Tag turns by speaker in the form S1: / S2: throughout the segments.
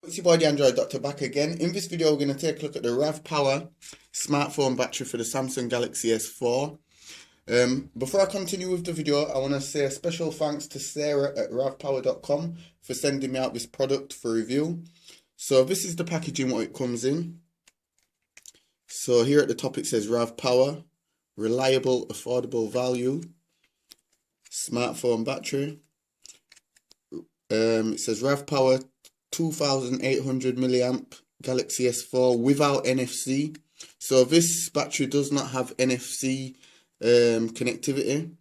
S1: It's your boy the Android Doctor back again. In this video, we're going to take a look at the RAV Power smartphone battery for the Samsung Galaxy S4. Before I continue with the video, I want to say a special thanks to Sarah at ravpower.com for sending me out this product for review. So this is the packaging, what it comes in. So here at the top it says RAV Power, reliable, affordable value, smartphone battery. It says RAV Power 2800 milliamp Galaxy S4 without NFC. So this battery does not have NFC connectivity,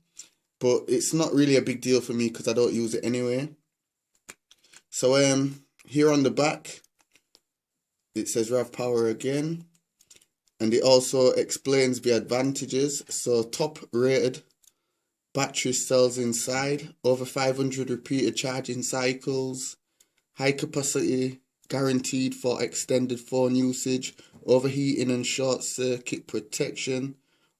S1: but it's not really a big deal for me because I don't use it anyway. So here on the back it says RAV Power again, and it also explains the advantages. So top rated battery cells inside, over 500 repeated charging cycles, high capacity guaranteed for extended phone usage, overheating and short circuit protection,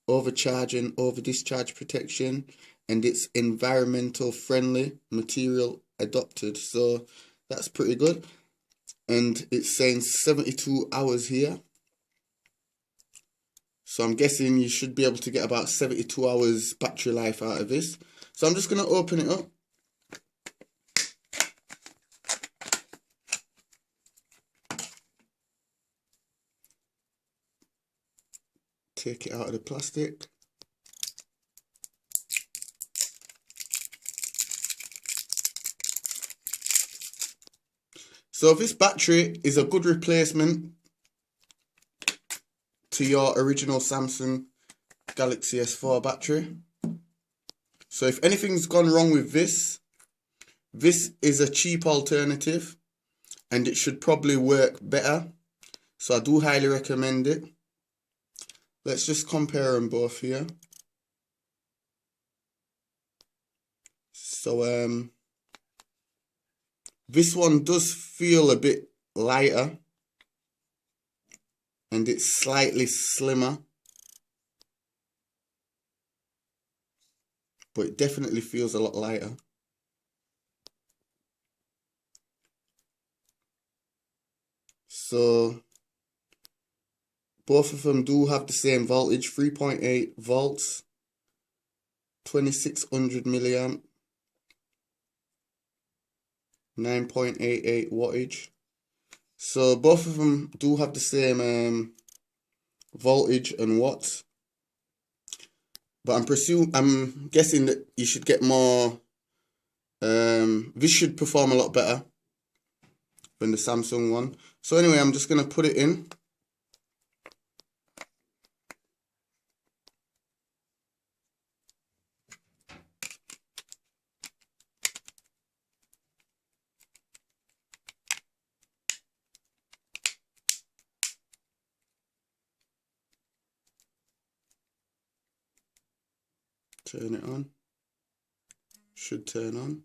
S1: overcharging, over discharge protection, and it's environmental friendly material adopted. So that's pretty good. And it's saying 72 hours here. So I'm guessing you should be able to get about 72 hours battery life out of this. So I'm just going to open it up. Take it out of the plastic. So this battery is a good replacement to your original Samsung Galaxy S4 battery. So if anything's gone wrong with this is a cheap alternative and it should probably work better. So I do highly recommend it. Let's just compare them both here. So this one does feel a bit lighter and it's slightly slimmer, but it definitely feels a lot lighter. So both of them do have the same voltage, 3.8 volts, 2600 milliamp, 9.88 wattage. So both of them do have the same voltage and watts. But I'm guessing that you should get more. This should perform a lot better than the Samsung one. So anyway, I'm just gonna put it in. Turn it on. Should turn on.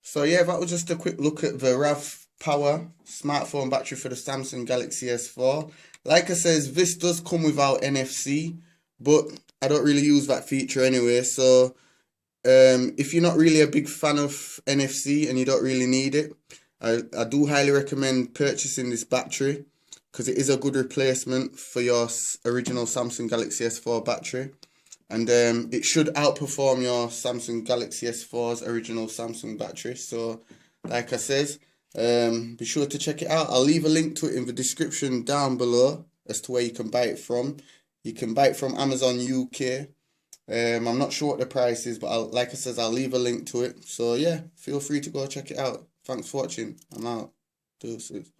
S1: So yeah, that was just a quick look at the RAV Power smartphone battery for the Samsung Galaxy S4. Like I says, this does come without NFC, but I don't really use that feature anyway. So if you're not really a big fan of NFC and you don't really need it, I do highly recommend purchasing this battery because it is a good replacement for your original Samsung Galaxy S4 battery. And it should outperform your Samsung Galaxy S4's original Samsung battery. So, like I says, be sure to check it out. I'll leave a link to it in the description down below as to where you can buy it from. You can buy it from Amazon UK. I'm not sure what the price is, but like I says, I'll leave a link to it. So yeah, feel free to go check it out. Thanks for watching. I'm out. Deuces.